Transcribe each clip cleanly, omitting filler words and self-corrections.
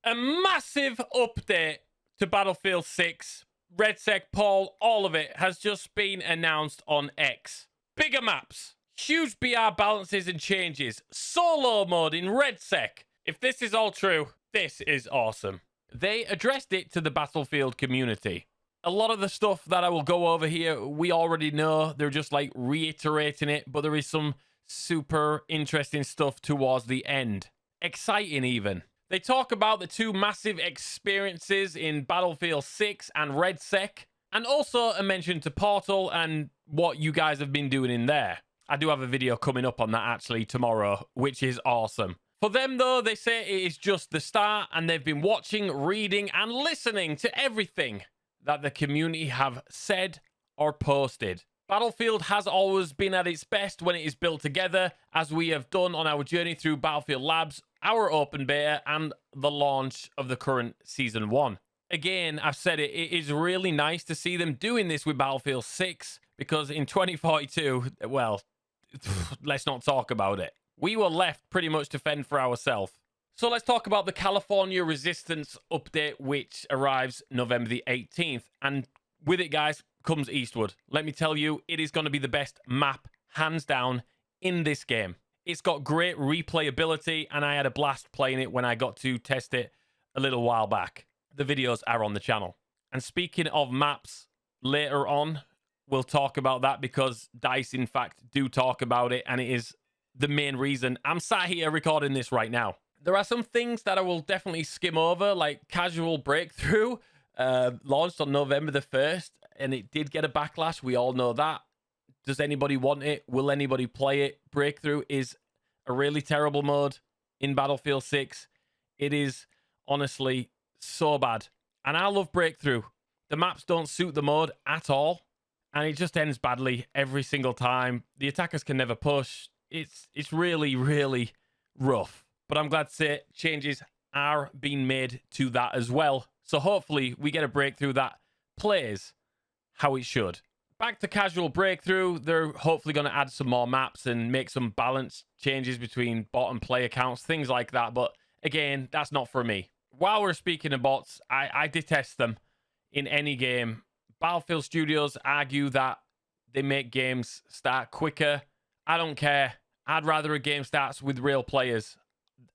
A massive update to Battlefield 6. RedSec, Paul, all of it has just been announced on X. Bigger maps, huge BR balances and changes, solo mode in RedSec. If this is all true, this is awesome. They addressed it to the Battlefield community. A lot of the stuff that I will go over here, we already know. They're just like reiterating it, but there is some super interesting stuff towards the end. Exciting even. They talk about the two massive experiences in Battlefield 6 and RedSec, and also a mention to Portal and what you guys have been doing in there. I do have a video coming up on that actually tomorrow, which is awesome. For them though, they say it is just the start, and they've been watching, reading, and listening to everything that the community have said or posted. Battlefield has always been at its best when it is built together, as we have done on our journey through Battlefield Labs, our open beta, and the launch of the current Season 1. Again, I've said it, it is really nice to see them doing this with Battlefield 6, because in 2042, well, let's not talk about it. We were left pretty much to fend for ourselves. So let's talk about the California Resistance update, which arrives November the 18th. And with it, guys, comes Eastwood. Let me tell you, it is going to be the best map, hands down, in this game. It's got great replayability, and I had a blast playing it when I got to test it a little while back. The videos are on the channel. And speaking of maps, later on, we'll talk about that, because DICE, in fact, do talk about it, and it is the main reason I'm sat here recording this right now. There are some things that I will definitely skim over, like Casual Breakthrough, launched on November the 1st, and it did get a backlash. We all know that. Does anybody want it? Will anybody play it? Breakthrough is a really terrible mode in Battlefield 6. It is honestly so bad. And I love Breakthrough. The maps don't suit the mode at all, and it just ends badly every single time. The attackers can never push. It's really, really rough. But I'm glad to say changes are being made to that as well. So hopefully we get a breakthrough that plays how it should. Back to Casual Breakthrough, they're hopefully going to add some more maps and make some balance changes between bot and player counts, things like that. But again, that's not for me. While we're speaking of bots, I detest them in any game. Battlefield Studios argue that they make games start quicker. I don't care. I'd rather a game starts with real players.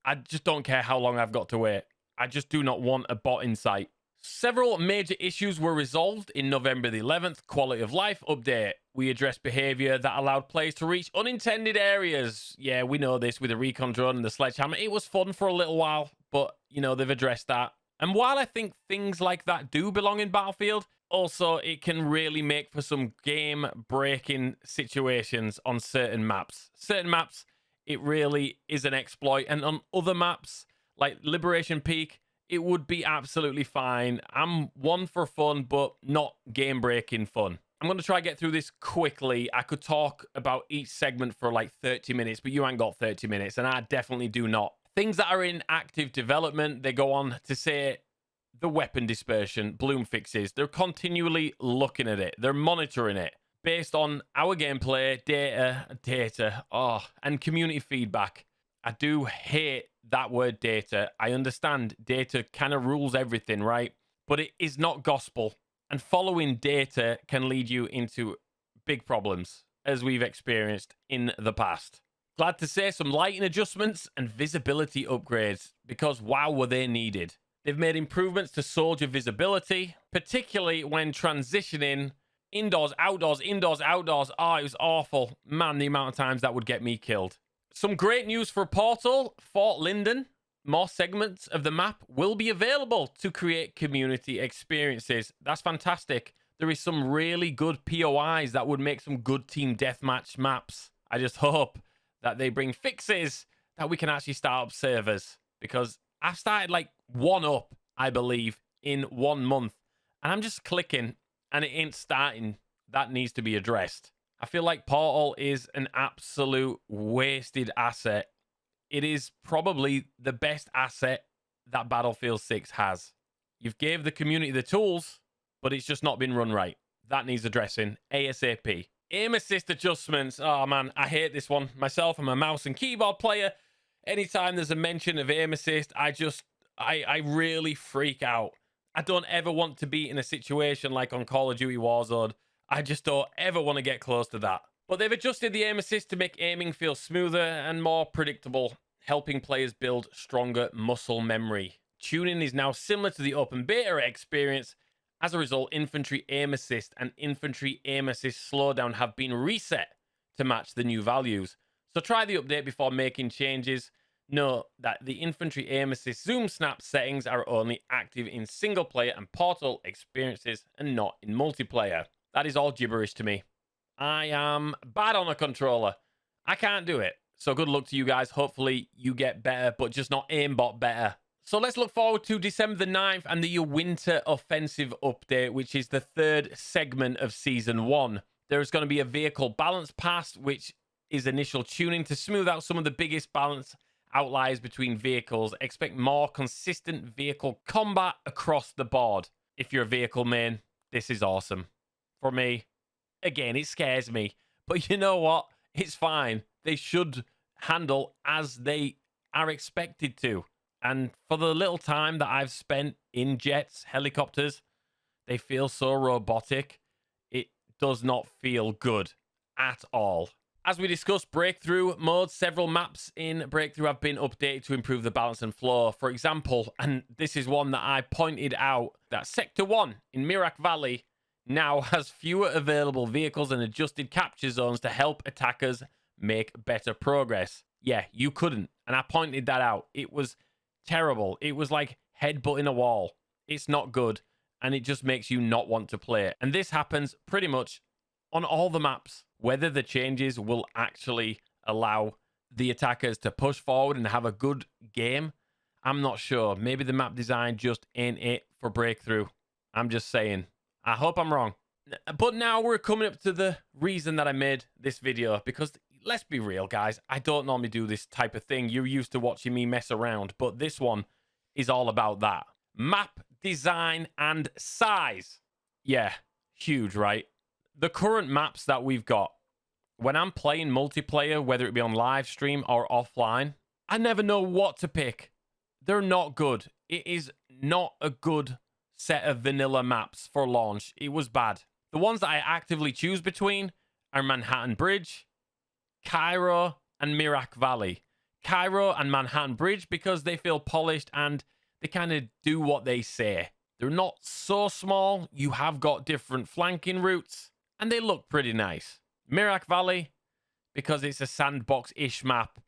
I just don't care how long I've got to wait. I just do not want a bot in sight. Several major issues were resolved in November the 11th quality of life update. We addressed behavior that allowed players to reach unintended areas. Yeah, we know this with the recon drone and the sledgehammer. It was fun for a little while, but, you know, they've addressed that. And while I think things like that do belong in Battlefield, also it can really make for some game-breaking situations on certain maps. Certain maps, it really is an exploit. And on other maps, like Liberation Peak, it would be absolutely fine. I'm one for fun, but not game-breaking fun. I'm going to try to get through this quickly. I could talk about each segment for like 30 minutes, but you ain't got 30 minutes, and I definitely do not. Things that are in active development, they go on to say the weapon dispersion, bloom fixes. They're continually looking at it. They're monitoring it based on our gameplay, data, and community feedback. I do hate that word data. I understand data kind of rules everything, right? But it is not gospel. And following data can lead you into big problems, as we've experienced in the past. Glad to say some lighting adjustments and visibility upgrades, because wow, were they needed. They've made improvements to soldier visibility, particularly when transitioning indoors, outdoors, indoors, outdoors. Oh, it was awful. Man, the amount of times that would get me killed. Some great news for Portal, Fort Linden. More segments of the map will be available to create community experiences. That's fantastic. There is some really good POIs that would make some good team deathmatch maps. I just hope that they bring fixes that we can actually start up servers, because I've started like one up, I believe, in 1 month, and I'm just clicking and it ain't starting. That needs to be addressed. I feel like Portal is an absolute wasted asset. It is probably the best asset that Battlefield 6 has. You've gave the community the tools, but it's just not been run right. That needs addressing ASAP. Aim assist adjustments. Oh man, I hate this one. Myself, I'm a mouse and keyboard player. Anytime there's a mention of aim assist, I just, I really freak out. I don't ever want to be in a situation like on Call of Duty Warzone. I just don't ever want to get close to that. But they've adjusted the aim assist to make aiming feel smoother and more predictable, helping players build stronger muscle memory. Tuning is now similar to the open beta experience. As a result, infantry aim assist and infantry aim assist slowdown have been reset to match the new values. So try the update before making changes. Note that the infantry aim assist zoom snap settings are only active in single player and portal experiences and not in multiplayer. That is all gibberish to me. I am bad on a controller. I can't do it. So good luck to you guys. Hopefully you get better, but just not aimbot better. So let's look forward to December the 9th and the Winter Offensive update, which is the third segment of Season 1. There's going to be a vehicle balance pass, which is initial tuning to smooth out some of the biggest balance outliers between vehicles. Expect more consistent vehicle combat across the board. If you're a vehicle main, this is awesome. For me, again, it scares me. But you know what? It's fine. They should handle as they are expected to. And for the little time that I've spent in jets, helicopters, they feel so robotic. It does not feel good at all. As we discussed, Breakthrough mode, several maps in Breakthrough have been updated to improve the balance and flow. For example, and this is one that I pointed out, that Sector 1 in Mirak Valley now has fewer available vehicles and adjusted capture zones to help attackers make better progress. Yeah, you couldn't. And I pointed that out. It was terrible. It was like headbutting a wall. It's not good. And it just makes you not want to play it. And this happens pretty much on all the maps. Whether the changes will actually allow the attackers to push forward and have a good game, I'm not sure. Maybe the map design just ain't it for Breakthrough. I'm just saying. I hope I'm wrong. But now we're coming up to the reason that I made this video, because let's be real, guys. I don't normally do this type of thing. You're used to watching me mess around, but this one is all about that. Map design and size. Yeah, huge, right? The current maps that we've got, when I'm playing multiplayer, whether it be on live stream or offline, I never know what to pick. They're not good. It is not a good set of vanilla maps for launch. It was bad. The ones that I actively choose between are Manhattan Bridge, Cairo, and Mirak Valley. Cairo and Manhattan Bridge because they feel polished and they kind of do what they say. They're not so small. You have got different flanking routes and they look pretty nice. Mirak Valley because it's a sandbox-ish map,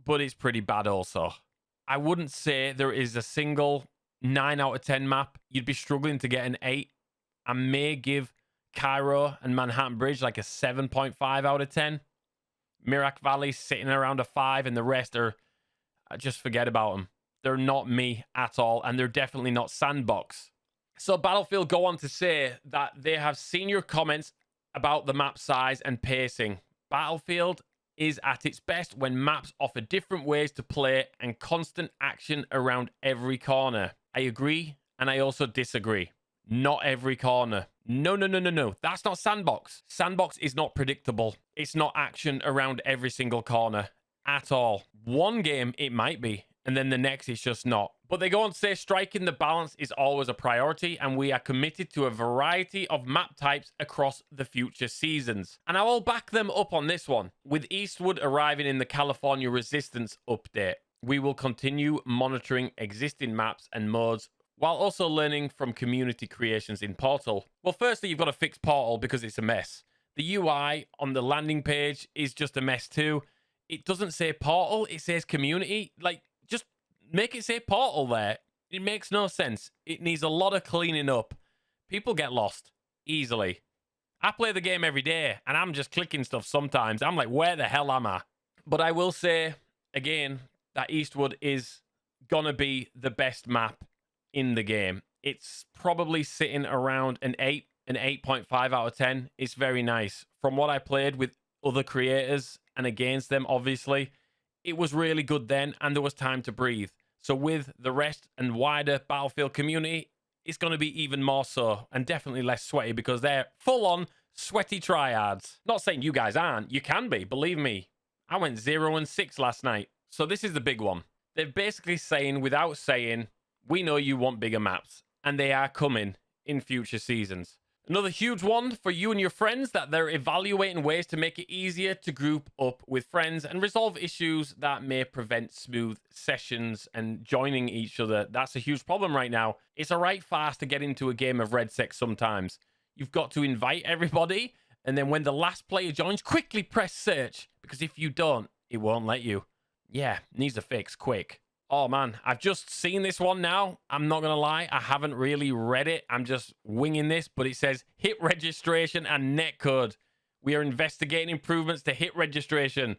but it's pretty bad also. I wouldn't say there is a single 9 out of 10 map. You'd be struggling to get an 8. I may give Cairo and Manhattan Bridge like a 7.5 out of 10. Mirak Valley sitting around a 5, and the rest are, just forget about them. They're not me at all, and they're definitely not sandbox. So Battlefield go on to say that they have seen your comments about the map size and pacing. Battlefield is at its best when maps offer different ways to play and constant action around every corner. I agree, and I also disagree. Not every corner. No. That's not sandbox. Sandbox is not predictable. It's not action around every single corner at all. One game, it might be, and then the next is just not. But they go on to say striking the balance is always a priority, and we are committed to a variety of map types across the future seasons. And I will back them up on this one. With Eastwood arriving in the California Resistance update, we will continue monitoring existing maps and modes while also learning from community creations in Portal. Well, firstly, you've got to fix Portal because it's a mess. The UI on the landing page is just a mess too. It doesn't say Portal, it says community. Like, just make it say Portal there. It makes no sense. It needs a lot of cleaning up. People get lost easily. I play the game every day and I'm just clicking stuff sometimes. I'm like, where the hell am I? But I will say, again, that Eastwood is gonna be the best map in the game. It's probably sitting around an 8, an 8.5 out of 10. It's very nice. From what I played with other creators and against them, obviously, it was really good then, and there was time to breathe. So with the rest and wider Battlefield community, it's going to be even more so, and definitely less sweaty because they're full-on sweaty triads. Not saying you guys aren't. You can be, believe me. I went 0-6 last night. So this is the big one. They're basically saying, without saying, we know you want bigger maps, and they are coming in future seasons. Another huge one for you and your friends, that they're evaluating ways to make it easier to group up with friends and resolve issues that may prevent smooth sessions and joining each other. That's a huge problem right now. It's a right fast to get into a game of RedSec sometimes. You've got to invite everybody, and then when the last player joins, quickly press search, because if you don't, it won't let you. Yeah, needs a fix quick. Oh man, I've just seen this one now. I'm not going to lie, I haven't really read it. I'm just winging this, but it says hit registration and netcode. We are investigating improvements to hit registration.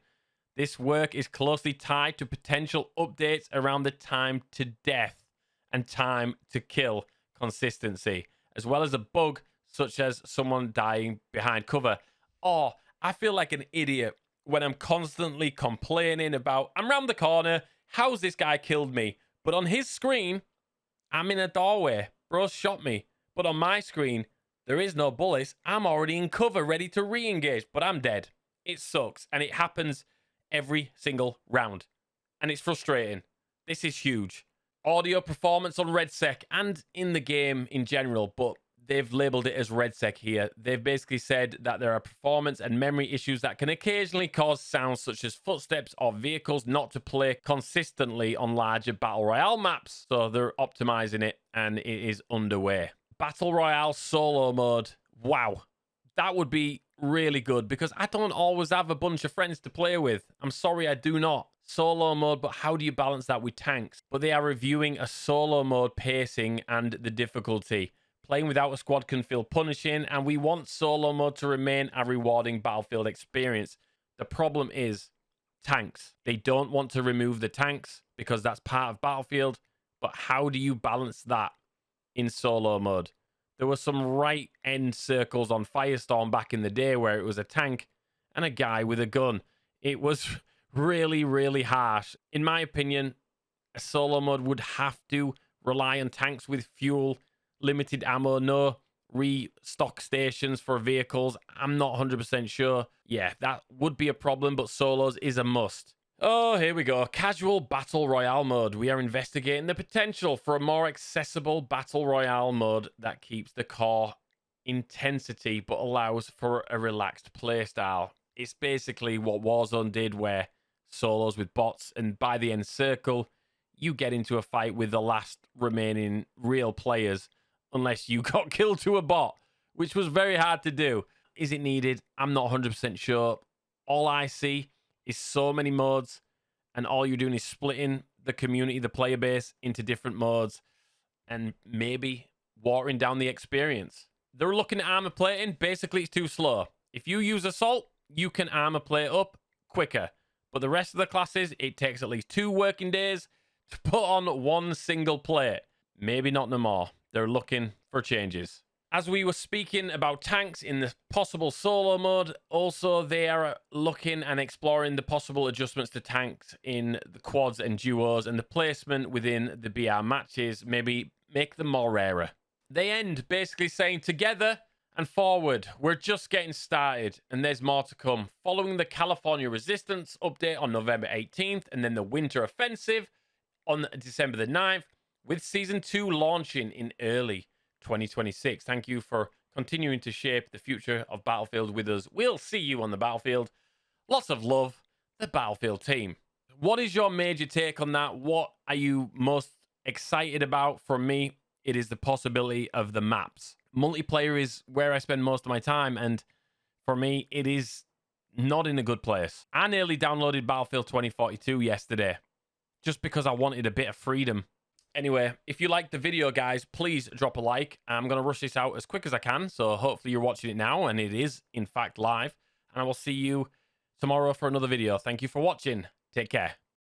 This work is closely tied to potential updates around the time to death and time to kill consistency, as well as a bug such as someone dying behind cover. Oh, I feel like an idiot when I'm constantly complaining about, I'm round the corner, how's this guy killed me? But on his screen, I'm in a doorway. Bro shot me. But on my screen, there is no bullets. I'm already in cover, ready to re-engage, but I'm dead. It sucks, and it happens every single round. And it's frustrating. This is huge. Audio performance on RedSec and in the game in general, but they've labeled it as RedSec here. They've basically said that there are performance and memory issues that can occasionally cause sounds such as footsteps or vehicles not to play consistently on larger Battle Royale maps. So they're optimizing it, and it is underway. Battle Royale solo mode. Wow. That would be really good, because I don't always have a bunch of friends to play with. I'm sorry, I do not. Solo mode, but how do you balance that with tanks? But they are reviewing a solo mode pacing and the difficulty. Playing without a squad can feel punishing, and we want solo mode to remain a rewarding Battlefield experience. The problem is tanks. They don't want to remove the tanks because that's part of Battlefield, but how do you balance that in solo mode? There were some right end circles on Firestorm back in the day where it was a tank and a guy with a gun. It was really, really harsh. In my opinion, a solo mode would have to rely on tanks with fuel, limited ammo, no restock stations for vehicles. I'm not 100% sure. Yeah, that would be a problem, but solos is a must. Oh, here we go. Casual Battle Royale mode. We are investigating the potential for a more accessible Battle Royale mode that keeps the core intensity but allows for a relaxed playstyle. It's basically what Warzone did, where solos with bots, and by the end circle, you get into a fight with the last remaining real players, unless you got killed to a bot, which was very hard to do. Is it needed? I'm not 100% sure. All I see is so many modes, and all you're doing is splitting the community, the player base, into different modes, and maybe watering down the experience. They're looking at armor plating. Basically, it's too slow. If you use Assault, you can armor plate up quicker. But the rest of the classes, it takes at least 2 working days to put on one single plate. Maybe not no more. They're looking for changes. As we were speaking about tanks in the possible solo mode, also they are looking and exploring the possible adjustments to tanks in the quads and duos, and the placement within the BR matches, maybe make them more rarer. They end basically saying together and forward. We're just getting started, and there's more to come. Following the California Resistance update on November 18th, and then the Winter Offensive on December the 9th, with Season 2 launching in early 2026. Thank you for continuing to shape the future of Battlefield with us. We'll see you on the battlefield. Lots of love, the Battlefield team. What is your major take on that? What are you most excited about? From me, it is the possibility of the maps. Multiplayer is where I spend most of my time, and for me, it is not in a good place. I nearly downloaded Battlefield 2042 yesterday just because I wanted a bit of freedom. Anyway, if you liked the video, guys, please drop a like. I'm going to rush this out as quick as I can, so hopefully you're watching it now, and it is, in fact, live. And I will see you tomorrow for another video. Thank you for watching. Take care.